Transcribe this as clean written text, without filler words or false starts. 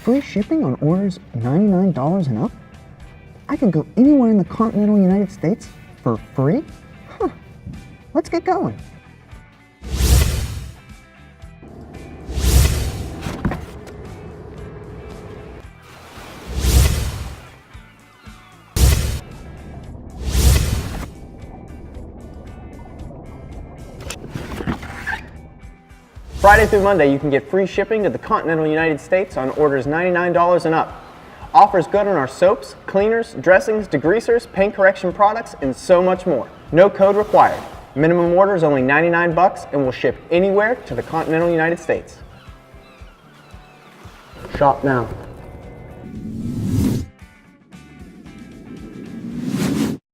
Free shipping on orders $99 and up? I can go anywhere in the continental United States for free? Huh. Let's get going. Friday through Monday, you can get free shipping to the continental United States on orders $99 and up. Offers good on our soaps, cleaners, dressings, degreasers, paint correction products, and so much more. No code required. Minimum order is only $99 and will ship anywhere to the continental United States. Shop now.